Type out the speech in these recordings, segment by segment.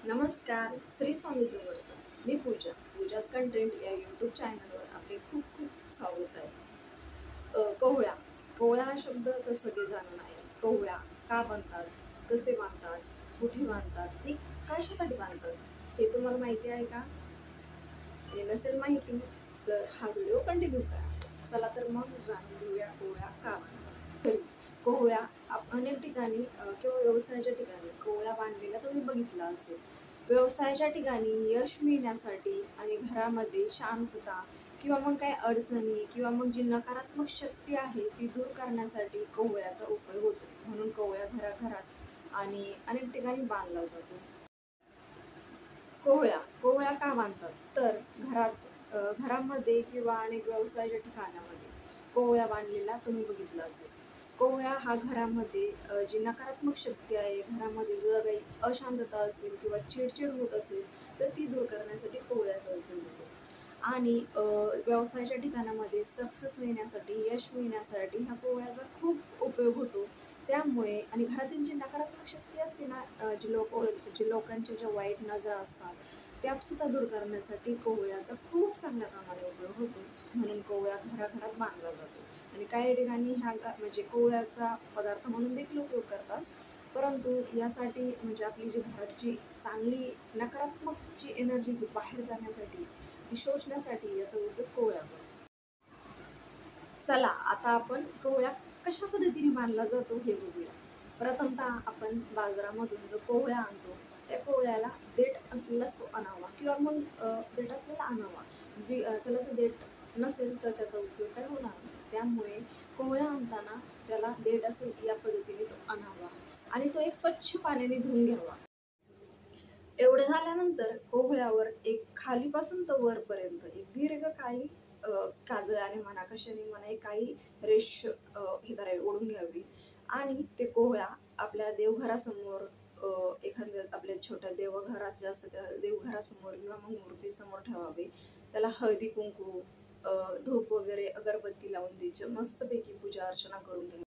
नमस्कार, श्री स्वामी समर्थ. मी पूजाच कंटेंट या यूट्यूब चॅनलवर आपले खूप खूप स्वागत आहे. कोहळा कोहळा हा शब्द तर सगळे जाणून आहे. कोहळा का बांधतात, कसे बांधतात, कुठे बांधतात, ते कशासाठी बांधतात हे तुम्हाला माहिती आहे का? हे नसेल माहिती तर हा व्हिडिओ कंटिन्यू करा. चला तर मग जाणून घेऊया कोहळा का बांधतात. तरी कोहळा अनेक ठिकाणी किंवा व्यवसायाच्या ठिकाणी कोहळा बांधलेला तुम्ही बघितला असेल. व्यवसायाच्या ठिकाणी यश मिळण्यासाठी आणि घरामध्ये शांतता किंवा मग काही अडचणी किंवा मग जी नकारात्मक शक्ती आहे ती दूर करण्यासाठी कोहळ्याचा उपयोग होतो. म्हणून कोहळा घराघरात आणि अनेक ठिकाणी बांधला जातो. कोहळा का बांधतात तर घरामध्ये किंवा अनेक व्यवसायाच्या ठिकाणामध्ये कोहळा बांधलेला तुम्ही बघितला असेल. कोहळा हा घरामध्ये जी नकारात्मक शक्ती आहे, घरामध्ये जर काही अशांतता असेल किंवा चिडचिड होत असेल तर ती दूर करण्यासाठी कोहळ्याचा उपयोग होतो. आणि व्यवसायाच्या ठिकाणामध्ये सक्सेस मिळण्यासाठी, यश मिळण्यासाठी ह्या कोहळ्याचा खूप उपयोग होतो. त्यामुळे आणि घरातील जी नकारात्मक शक्ती असते ना, जी लोकांच्या ज्या वाईट नजरा असतात त्यासुद्धा दूर करण्यासाठी कोहळ्याचा खूप चांगल्या प्रमाणे उपयोग होतो. म्हणून कोहळा घराघरात बांधला जातो. आणि काही ठिकाणी म्हणजे कोहळ्याचा पदार्थ म्हणून देखील उपयोग करतात. परंतु यासाठी म्हणजे आपली जी घराची चांगली नकारात्मक जी एनर्जी ती बाहेर जाण्यासाठी, ती शोषण्यासाठी याचा उपयोग कोहळा करतो. चला आता आपण कोहळा कशा पद्धतीने बांधला जातो हे बघूया. प्रथमतः आपण बाजारामधून जो कोहळा आणतो त्या कोहळ्याला देठ असलेलाच तो आणावा किंवा मग देठ असलेला आणावा. त्याला जर देठ नसेल तर त्याचा उपयोग काय होणार नाही. त्यामुळे कोहळा आणताना त्याला देठ असेल या पद्धतीने तो आणावा आणि तो एक स्वच्छ पाण्याने धुवून घ्यावा. एवढं झाल्यानंतर कोहळ्यावर एक खालीपासून तर वरपर्यंत एक दीर्घकाळी काजळाने म्हणा, कशाने म्हणा, एक काही रेष हे करावी, ओढून घ्यावी आणि ते कोहळा आपल्या देवघरासमोर, एखाद्या आपल्या छोट्या देवघरात जे असतं त्या देवघरासमोर किंवा मग मूर्तीसमोर ठेवावे. त्याला हळदी कुंकू, धूप वगैरे अगरबत्ती लावून द्यायची, मस्तपैकी पूजा अर्चना करून घ्यावी.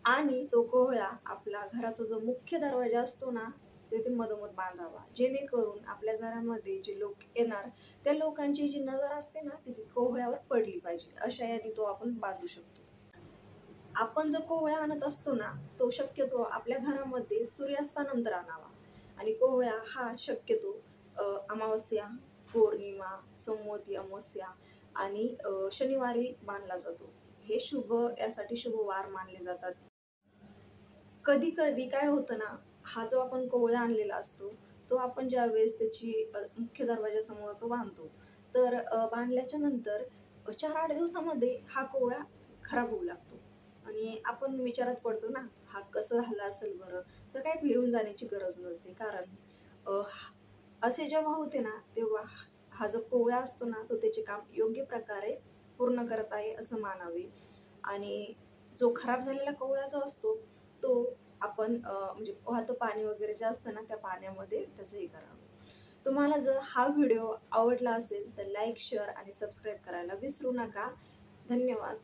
आणि तो कोहळा आपला घराचा जो मुख्य दरवाजा असतो ना तेथे मधोमध बांधावा, जेणेकरून आपल्या घरामध्ये जे लोक येणार त्या लोकांची जी नजर असते ना ती कोहळ्यावर पडली पाहिजे, अशा याने तो आपण बांधू शकतो. आपण जो कोहळा आणत असतो ना तो शक्यतो आपल्या घरामध्ये सूर्यास्तानंतर आणावा. आणि कोहळा हा शक्यतो अमावस्या, पौर्णिमा, सोमवती अमावस्या आणि शनिवारी बांधला जातो. हे शुभ, यासाठी शुभ वार मानले जातात. कधी कधी काय होतं ना, हा जो आपण कोवळा आणलेला असतो तो आपण ज्या वेळेस त्याची मुख्य दरवाजासमोर तो बांधतो तर बांधल्याच्या नंतर 4-8 दिवसामध्ये हा कोवळा खराब होऊ लागतो. आणि आपण विचारात पडतो ना, हा कसं झाला असेल बरं. तर काय भिळून जाण्याची गरज नसते, कारण असे जेव्हा होते ना तेव्हा हा जो कोवळा असतो ना तो त्याचे काम योग्य प्रकारे पूर्ण करत आहे असं मानावे. आणि जो खराब झालेला कोवळा जो असतो तो आपण म्हणजे वाहतं पाणी वगैरे जे असतं ना त्या पाण्यामध्ये त्याचं हे करावं. तुम्हाला जर हा व्हिडिओ आवडला असेल तर लाईक, शेअर आणि सबस्क्राईब करायला विसरू नका. धन्यवाद.